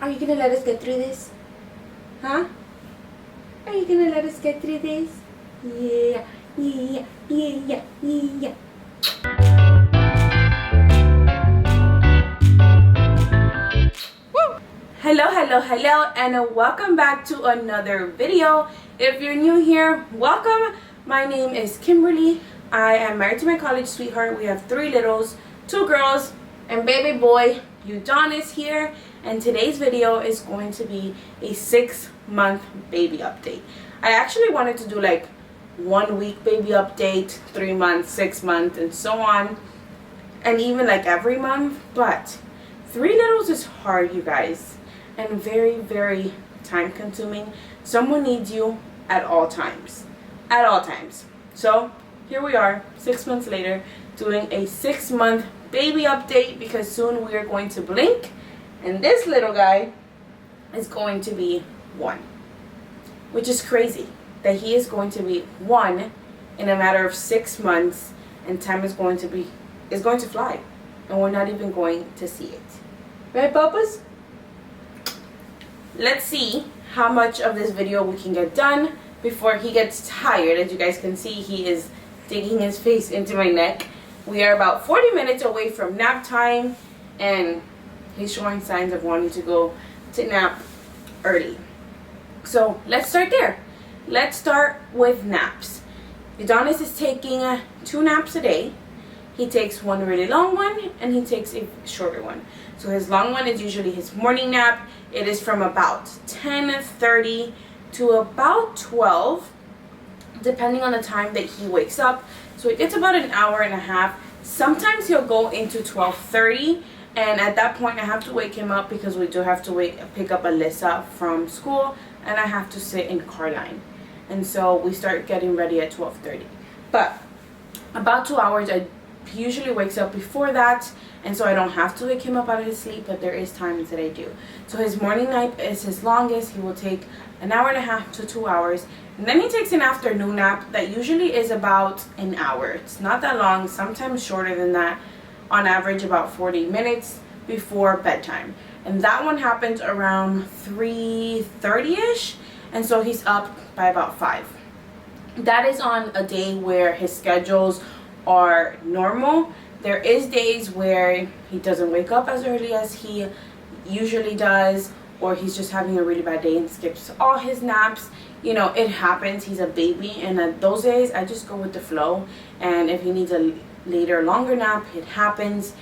Are you gonna let us get through this? Huh? Are you gonna let us get through this? Yeah, yeah, yeah, yeah, yeah. Hello, and welcome back to another video. If you're new here, welcome. My name is Kimberly. I am married to my college sweetheart. We have 3 littles, 2 girls, and baby boy Udonis here. And today's video is going to be a 6-month baby update. I actually wanted to do like 1 week baby update, 3 months, 6 months, and so on, and even like every month. But 3 littles is hard, you guys, and very, very time consuming. Someone needs you at all times. So here we are 6 months later doing a 6-month baby update, because soon we are going to blink and this little guy is going to be 1, which is crazy that he is going to be 1 in a matter of 6 months, and time is going to fly, and we're not even going to see it. Right, papas? Let's see how much of this video we can get done before he gets tired. As you guys can see, he is digging his face into my neck. We are about 40 minutes away from nap time, and he's showing signs of wanting to go to nap early. So let's start there. Let's start with naps. Udonis is taking 2 naps a day. He takes one really long one and he takes a shorter one. So his long one is usually his morning nap. It is from about 10:30 to about 12, depending on the time that he wakes up. So it gets about an hour and a half. Sometimes he'll go into 12:30, and at that point I have to wake him up because we do have to pick up Alyssa from school, and I have to sit in car line. And so we start getting ready at 12:30. But about 2 hours, he usually wakes up before that, and so I don't have to wake him up out of his sleep, but there is times that I do. So his morning nap is his longest. He will take an hour and a half to 2 hours, and then he takes an afternoon nap that usually is about an hour. It's not that long, sometimes shorter than that, on average about 40 minutes before bedtime. And that one happens around 3:30ish, and so he's up by about 5. That is on a day where his schedules are normal. There is days where he doesn't wake up as early as he usually does, or he's just having a really bad day and skips all his naps. You know, it happens. He's a baby, and at those days I just go with the flow, and if he needs a later, longer nap, it happens.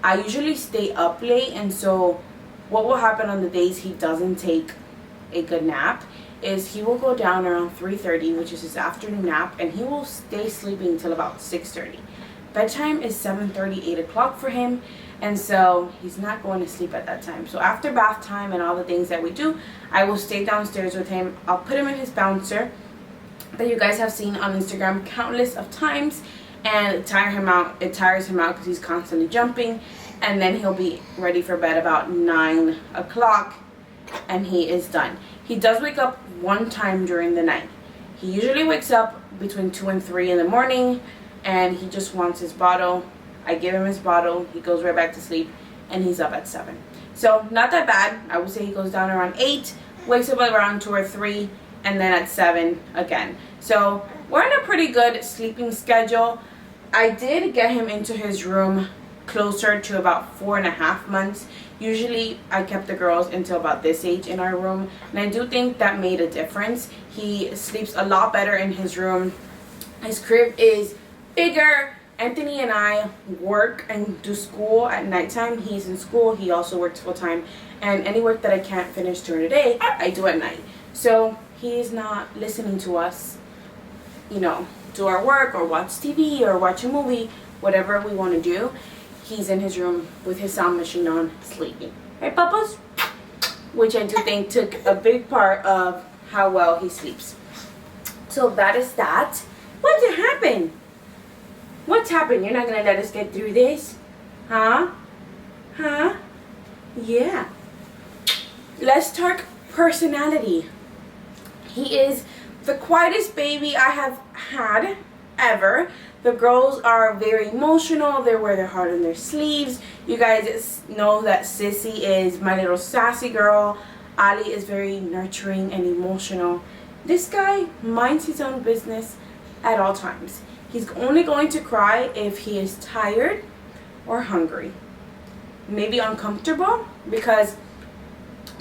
I usually stay up late, and so what will happen on the days he doesn't take a good nap is he will go down around 3:30, which is his afternoon nap, and he will stay sleeping till about 6:30. Bedtime is 7:30, 8 o'clock for him, and so he's not going to sleep at that time. So after bath time and all the things that we do, I will stay downstairs with him. I'll put him in his bouncer that you guys have seen on Instagram countless of times, and it tires him out because he's constantly jumping, and then he'll be ready for bed about 9 o'clock, and he is done. He does wake up one time during the night. He usually wakes up between 2 and 3 in the morning, and he just wants his bottle. I give him his bottle, he goes right back to sleep, and he's up at 7. So not that bad. I would say he goes down around 8, wakes up around 2 or 3, and then at 7 again. So we're in a pretty good sleeping schedule. I did get him into his room closer to about 4.5 months. Usually I kept the girls until about this age in our room, and I do think that made a difference. He sleeps a lot better in his room. His crib is bigger. Anthony and I work and do school at nighttime. He's in school. He also works full time, and any work that I can't finish during the day, I do at night. So he's not listening to us, you know, do our work or watch TV or watch a movie, whatever we want to do. He's in his room with his sound machine on, sleeping. Right, papas? Which I do think took a big part of how well he sleeps. So that is that. What did happen? What's happened? You're not going to let us get through this? Huh? Huh? Yeah. Let's talk personality. He is the quietest baby I have had ever. The girls are very emotional. They wear their heart on their sleeves. You guys know that Sissy is my little sassy girl. Ali is very nurturing and emotional. This guy minds his own business at all times. He's only going to cry if he is tired or hungry. Maybe uncomfortable because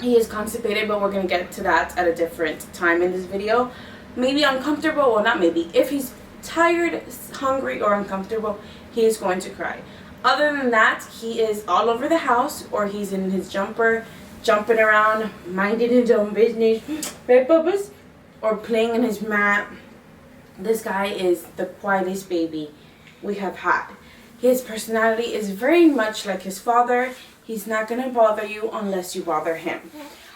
he is constipated, but we're going to get to that at a different time in this video. Maybe uncomfortable, well, not maybe. If he's tired, hungry, or uncomfortable, he is going to cry. Other than that, he is all over the house, or he's in his jumper, jumping around, minding his own business, right, Bubba's? Or playing in his mat. This guy is the quietest baby we have had. His personality is very much like his father. He's not going to bother you unless you bother him,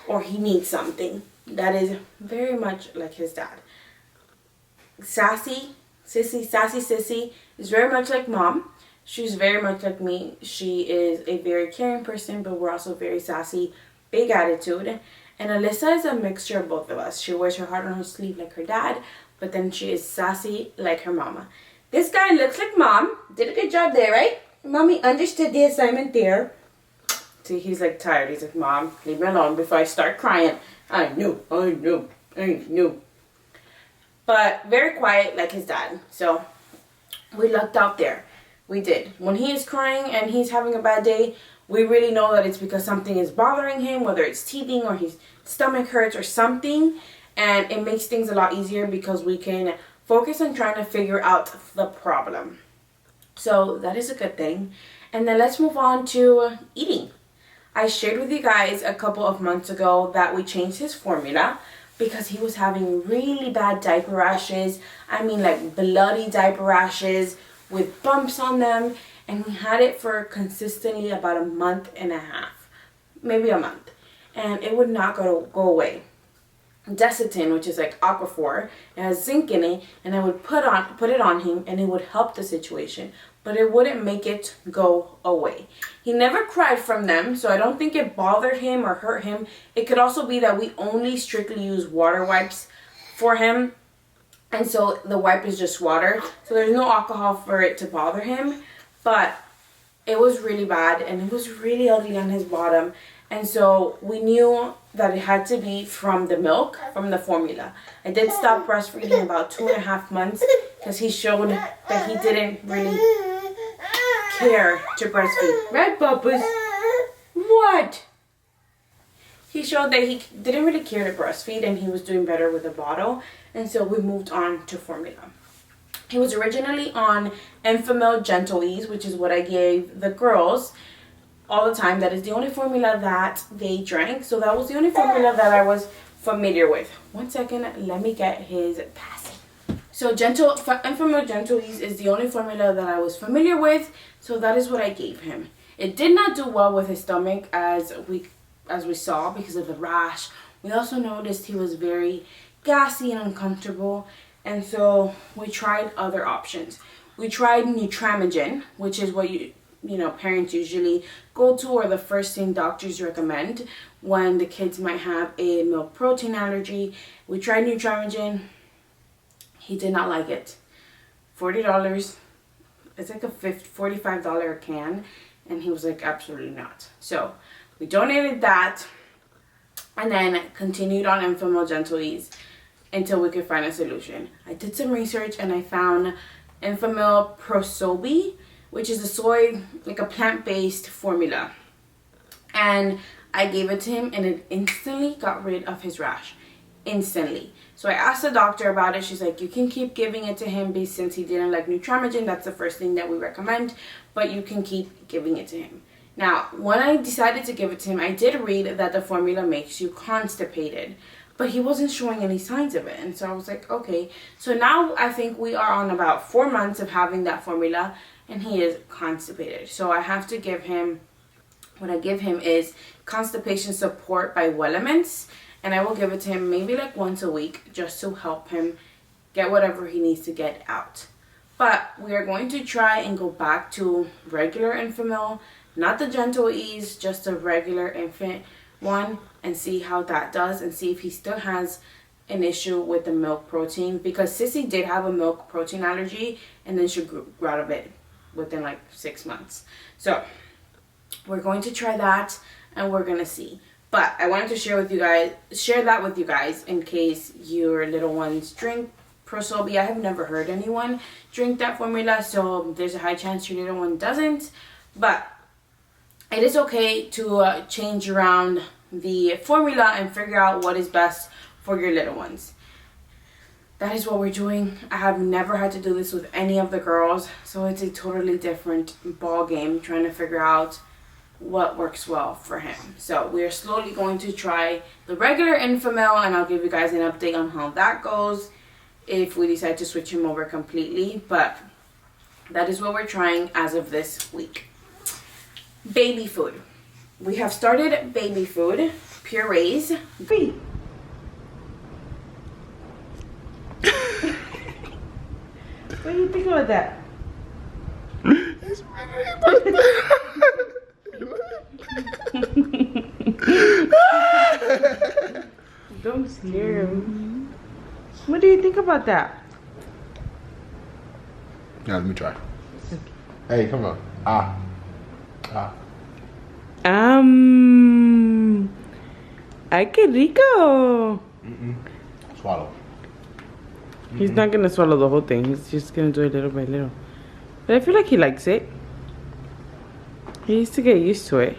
or he needs something. That is very much like his dad. Sassy Sissy is very much like mom. She's very much like me. She is a very caring person, but we're also very sassy, big attitude. And Alyssa is a mixture of both of us. She wears her heart on her sleeve like her dad, but then she is sassy like her mama. This guy looks like mom. Did a good job there, right? Mommy understood the assignment there. See, he's like tired. He's like, Mom, leave me alone before I start crying. I know. But very quiet like his dad. So we lucked out there. We did. When he is crying and he's having a bad day, we really know that it's because something is bothering him, whether it's teething or his stomach hurts or something. And it makes things a lot easier because we can focus on trying to figure out the problem. So that is a good thing. And then let's move on to eating. I shared with you guys a couple of months ago that we changed his formula because he was having really bad diaper rashes. I mean, like bloody diaper rashes with bumps on them. And we had it for consistently about a month and a half, maybe a month. And it would not go away. Desitin, which is like Aquaphor, it has zinc in it, and I would put it on him and it would help the situation, but it wouldn't make it go away. He never cried from them, so I don't think it bothered him or hurt him. It could also be that we only strictly use water wipes for him, and so the wipe is just water, so there's no alcohol for it to bother him. But it was really bad and it was really ugly on his bottom. And so we knew that it had to be from the milk, from the formula. I did stop breastfeeding about 2.5 months because he showed that he didn't really care to breastfeed. Right, Bubba's? What? He showed that he didn't really care to breastfeed and he was doing better with the bottle. And so we moved on to formula. He was originally on Enfamil Gentle Ease, which is what I gave the girls all the time. That is the only formula that they drank. So that was the only formula that I was familiar with. 1 second, let me get his passing. So Enfamil Gentle Ease is the only formula that I was familiar with. So that is what I gave him. It did not do well with his stomach as we saw because of the rash. We also noticed he was very gassy and uncomfortable. And so we tried other options. We tried Nutramigen, which is what you know parents usually go to, or the first thing doctors recommend when the kids might have a milk protein allergy. We tried Nutramigen. He did not like it. $40. It's like a $45 a can, and he was like, absolutely not. So we donated that, and then continued on Enfamil Gentle Ease until we could find a solution. I did some research and I found Enfamil Prosobi, which is a soy, like a plant-based formula. And I gave it to him and it instantly got rid of his rash. Instantly. So I asked the doctor about it. She's like, you can keep giving it to him since he didn't like Nutramigen. That's the first thing that we recommend, but you can keep giving it to him. Now, when I decided to give it to him, I did read that the formula makes you constipated. But he wasn't showing any signs of it. And so I was like, okay. So now I think we are on about 4 months of having that formula. And he is constipated. So I have to give him, what I give him is Constipation Support by Wellements. And I will give it to him maybe like once a week. Just to help him get whatever he needs to get out. But we are going to try and go back to regular Enfamil. Not the Gentle Ease, just a regular infant one, and see how that does and see if he still has an issue with the milk protein, because Sissy did have a milk protein allergy and then she grew out of it within like 6 months. So we're going to try that and we're gonna see. But I wanted to share that with you guys in case your little ones drink Prosobi. I have never heard anyone drink that formula, so there's a high chance your little one doesn't. But it is okay to change around the formula and figure out what is best for your little ones. That is what we're doing. I have never had to do this with any of the girls, so it's a totally different ball game trying to figure out what works well for him. So we are slowly going to try the regular Enfamil, and I'll give you guys an update on how that goes if we decide to switch him over completely. But that is what we're trying as of this week. Baby food. We have started baby food purees. What do you think about that? Don't scare him. What do you think about that? Yeah, let me try. Okay. Hey, come on. Ah. Ay, qué rico. Swallow. He's not gonna swallow the whole thing. He's just gonna do it little by little. But I feel like he likes it. He needs to get used to it.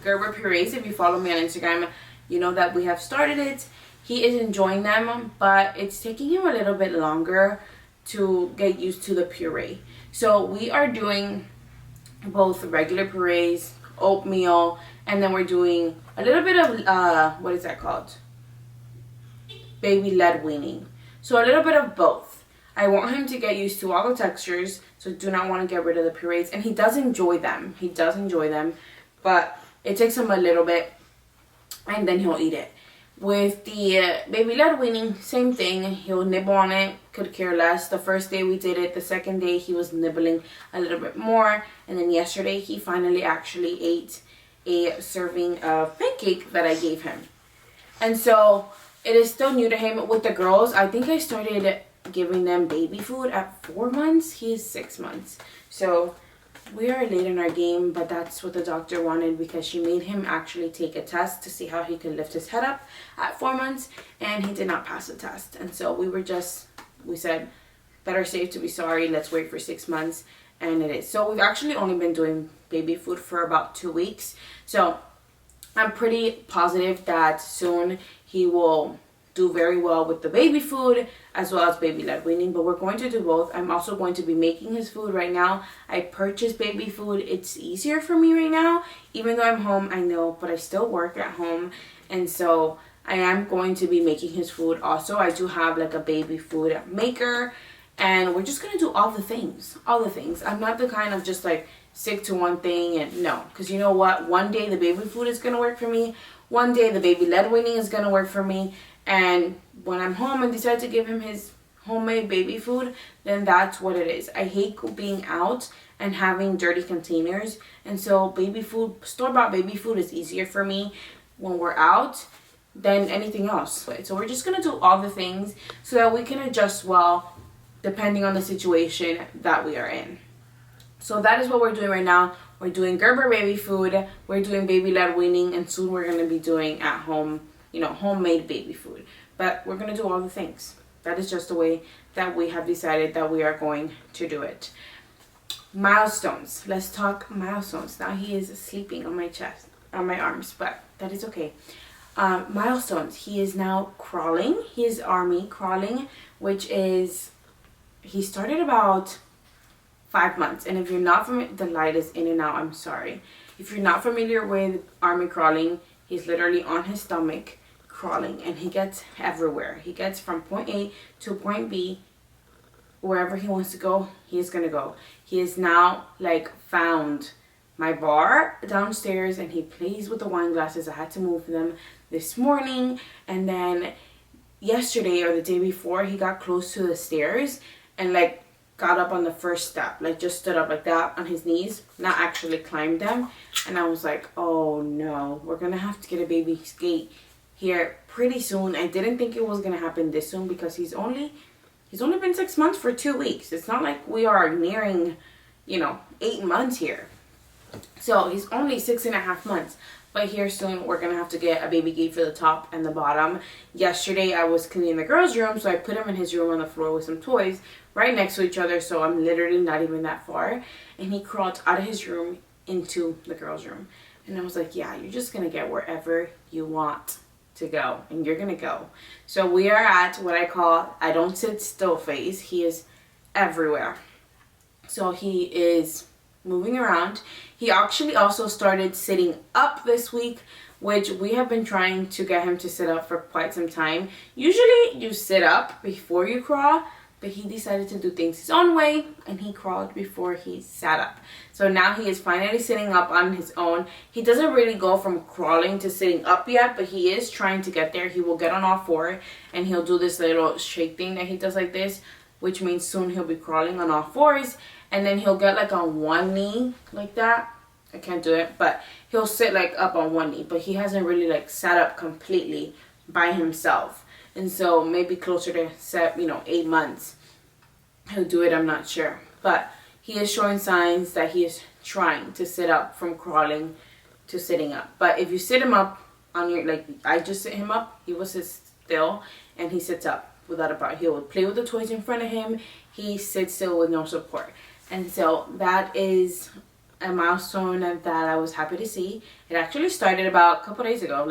Gerber purees, if you follow me on Instagram, you know that we have started it. He is enjoying them, but it's taking him a little bit longer to get used to the puree. So we are doing both regular purees, oatmeal, and then we're doing a little bit of, what is that called? Baby-led weaning. So a little bit of both. I want him to get used to all the textures, so do not want to get rid of the purees. And he does enjoy them. He does enjoy them, but it takes him a little bit, and then he'll eat it. With the baby-led weaning, same thing. He'll nibble on it, could care less. The first day we did it, the second day he was nibbling a little bit more. And then yesterday he finally actually ate a serving of pancake that I gave him. And so it is still new to him. With the girls, I think I started giving them baby food at 4 months. He is 6 months. So we are late in our game, but that's what the doctor wanted, because she made him actually take a test to see how he could lift his head up at 4 months, and he did not pass the test. And so we said, better safe to be sorry, let's wait for 6 months, and it is. So we've actually only been doing baby food for about 2 weeks. So I'm pretty positive that soon he will do very well with the baby food as well as baby-led weaning, but we're going to do both. I'm also going to be making his food right now. I purchased baby food. It's easier for me right now, even though I'm home, I know, but I still work at home, and so I am going to be making his food also. I do have like a baby food maker, and we're just gonna do all the things. I'm not the kind of just like stick to one thing, and no, because you know what, one day the baby food is gonna work for me, one day the baby-led weaning is gonna work for me. And when I'm home and decide to give him his homemade baby food, then that's what it is. I hate being out and having dirty containers. And so baby food, store-bought baby food is easier for me when we're out than anything else. So we're just going to do all the things so that we can adjust well depending on the situation that we are in. So that is what we're doing right now. We're doing Gerber baby food. We're doing baby-led weaning. And soon we're going to be doing at home, homemade baby food. But we're going to do all the things. That is just the way that we have decided that we are going to do it. Milestones. Let's talk milestones. Now he is sleeping on my chest, on my arms, but that is okay. Milestones. He is now crawling. He is army crawling, which is, he started about 5 months. And if you're not familiar, the light is in and out, I'm sorry. If you're not familiar with army crawling, he's literally on his stomach crawling, and he gets everywhere. He gets from point A to point B. Wherever he wants to go, he is gonna go. He is now like found my bar downstairs, and he plays with the wine glasses. I had to move them this morning, and then yesterday or the day before, he got close to the stairs, and like got up on the first step, like just stood up like that on his knees, not actually climbed them. And I was like, oh no, we're gonna have to get a baby gate here pretty soon. I didn't think it was gonna happen this soon because he's only been 6 months for 2 weeks. It's not like we are nearing, you know, 8 months here. So he's only 6.5 months. But here soon, we're going to have to get a baby gate for the top and the bottom. Yesterday, I was cleaning the girls' room, so I put him in his room on the floor with some toys right next to each other, so I'm literally not even that far. And he crawled out of his room into the girls' room. And I was like, yeah, you're just going to get wherever you want to go, and you're going to go. So we are at what I call, I don't sit still phase. He is everywhere. So he is moving around. He actually also started sitting up this week, which we have been trying to get him to sit up for quite some time. Usually you sit up before you crawl, but he decided to do things his own way and he crawled before he sat up. So now he is finally sitting up on his own. He doesn't really go from crawling to sitting up yet, but he is trying to get there. He will get on all four and he'll do this little shake thing that he does like this, which means soon he'll be crawling on all fours. And then he'll get like on one knee like that. I can't do it, but he'll sit like up on one knee. But he hasn't really like sat up completely by himself. And so maybe closer to 8 months he'll do it. I'm not sure. But he is showing signs that he is trying to sit up from crawling to sitting up. But if you sit him up on your, like I just sit him up, he will sit still and he sits up without a problem. He will play with the toys in front of him. He sits still with no support. And so that is a milestone that I was happy to see. It actually started about a couple days ago,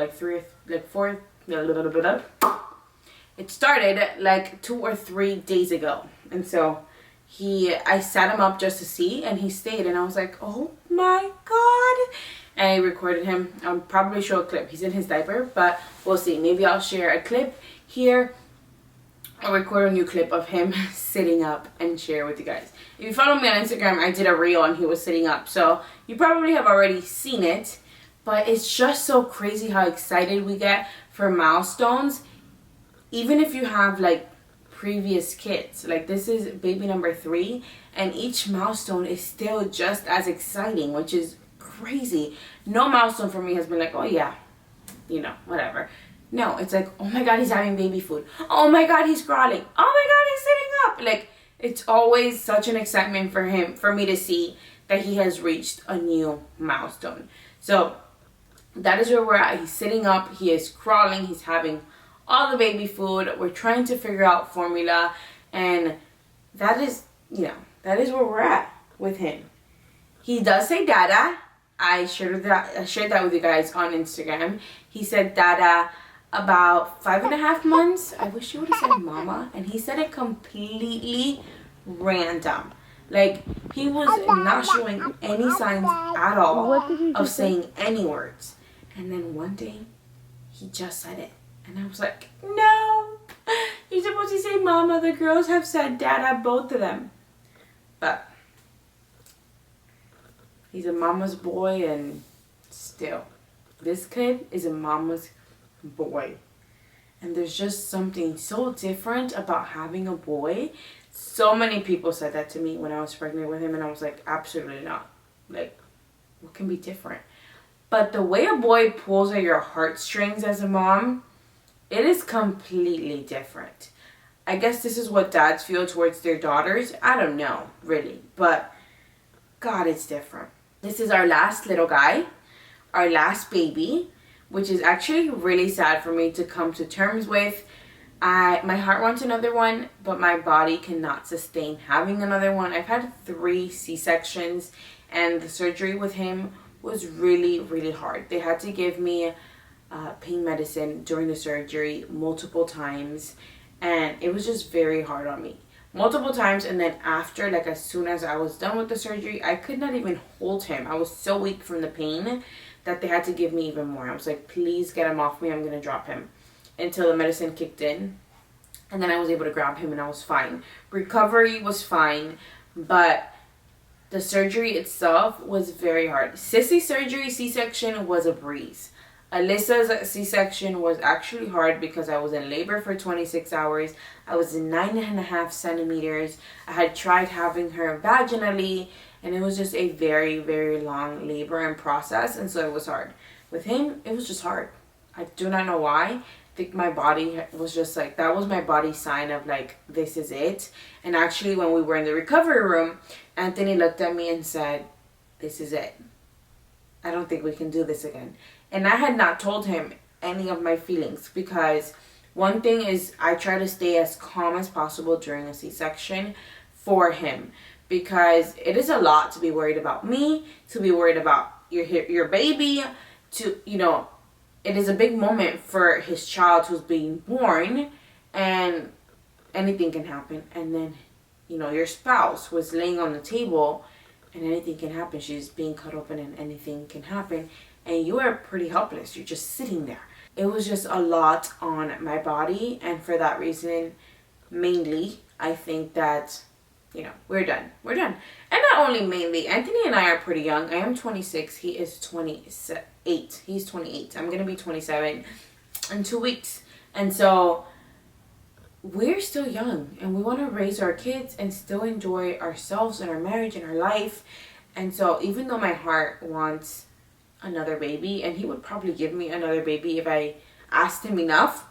it started like 2 or 3 days ago. And so I sat him up just to see, and he stayed, and I was like, oh my god. And I recorded him. I'll probably show a clip. He's in his diaper, but we'll see. Maybe I'll share a clip here. I'll record a new clip of him sitting up and share with you guys. If you follow me on Instagram, I did a reel and he was sitting up. So you probably have already seen it. But it's just so crazy how excited we get for milestones. Even if you have like previous kids. Like this is baby number 3. And each milestone is still just as exciting, which is crazy. No milestone for me has been like, oh yeah, you know, whatever. No, it's like, oh my god, he's having baby food. Oh my god, he's crawling. Oh my god, he's sitting up. Like, it's always such an excitement for me to see that he has reached a new milestone. So, that is where we're at. He's sitting up. He is crawling. He's having all the baby food. We're trying to figure out formula. And that is, that is where we're at with him. He does say dada. I shared that with you guys on Instagram. He said dada about 5.5 months. I wish you would have said mama. And he said it completely random. Like, he was not showing any signs at all of saying any words. And then one day, he just said it. And I was like, no. You're supposed to say mama. The girls have said dada, both of them. But he's a mama's boy, and still, this kid is a mama's boy. And there's just something so different about having a boy. So many people said that to me when I was pregnant with him, and I was like, absolutely not. Like, what can be different? But the way a boy pulls at your heartstrings as a mom, it is completely different. I guess this is what dads feel towards their daughters. I don't know, really. But, God, it's different. This is our last little guy, our last baby, which is actually really sad for me to come to terms with. My heart wants another one, but my body cannot sustain having another one. I've had 3 C-sections, and the surgery with him was really, really hard. They had to give me pain medicine during the surgery multiple times, and it was just very hard on me. Multiple times, and then after, like as soon as I was done with the surgery, I could not even hold him. I was so weak from the pain that they had to give me even more. I was like, please get him off me, I'm gonna drop him. Until the medicine kicked in, and then I was able to grab him and I was fine. Recovery was fine, but the surgery itself was very hard. Sissy surgery, C-section was a breeze. Alyssa's C-section was actually hard because I was in labor for 26 hours. I was in 9.5 centimeters. I had tried having her vaginally, and it was just a very, very long labor and process, and so it was hard. With him, it was just hard. I do not know why. I think my body was just like, that was my body's sign of like, this is it. And actually, when we were in the recovery room, Anthony looked at me and said, this is it. I don't think we can do this again. And I had not told him any of my feelings, because one thing is I try to stay as calm as possible during a C-section for him, because it is a lot to be worried about me, to be worried about your baby, to, you know, it is a big moment for his child who's being born, and anything can happen. And then, you know, your spouse was laying on the table and anything can happen. She's being cut open and anything can happen. And you are pretty helpless. You're just sitting there. It was just a lot on my body. And for that reason, mainly, I think that, you know, we're done. We're done. And not only mainly, Anthony and I are pretty young. I am 26. He is 28. He's 28. I'm going to be 27 in 2 weeks. And so we're still young. And we want to raise our kids and still enjoy ourselves and our marriage and our life. And so even though my heart wants another baby, and he would probably give me another baby if I asked him enough,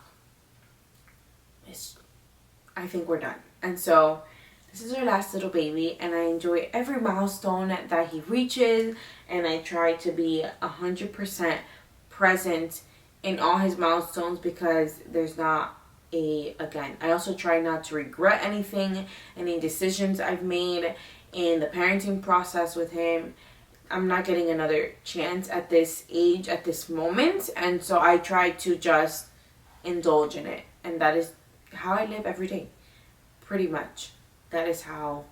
I think we're done. And so this is our last little baby, and I enjoy every milestone that he reaches, and I try to be 100% present in all his milestones, because there's not again, I also try not to regret anything, any decisions I've made in the parenting process with him. I'm not getting another chance at this age, at this moment. And so I try to just indulge in it. And that is how I live every day. Pretty much. That is how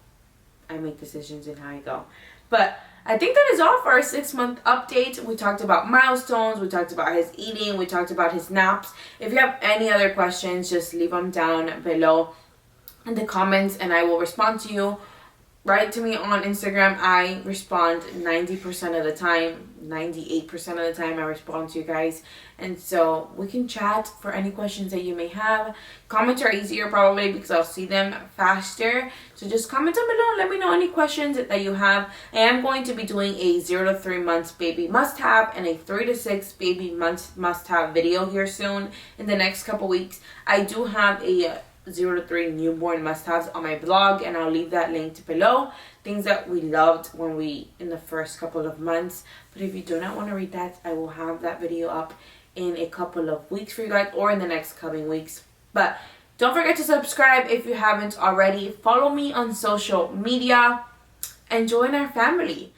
I make decisions and how I go. But I think that is all for our 6-month update. We talked about milestones. We talked about his eating. We talked about his naps. If you have any other questions, just leave them down below in the comments and I will respond to you. Write to me on Instagram. I respond 90% of the time, 98% of the time I respond to you guys. And so we can chat for any questions that you may have. Comments are easier probably because I'll see them faster. So just comment down below and let me know any questions that you have. I am going to be doing a 0 to 3 months baby must-have and a 3 to 6 baby must-have video here soon in the next couple weeks. I do have a 0 to 3 newborn must-haves on my blog, and I'll leave that linked below. Things that we loved when we in the first couple of months. But if you do not want to read that, I will have that video up in a couple of weeks for you guys, or in the next coming weeks. But don't forget to subscribe if you haven't already. Follow me on social media and join our family.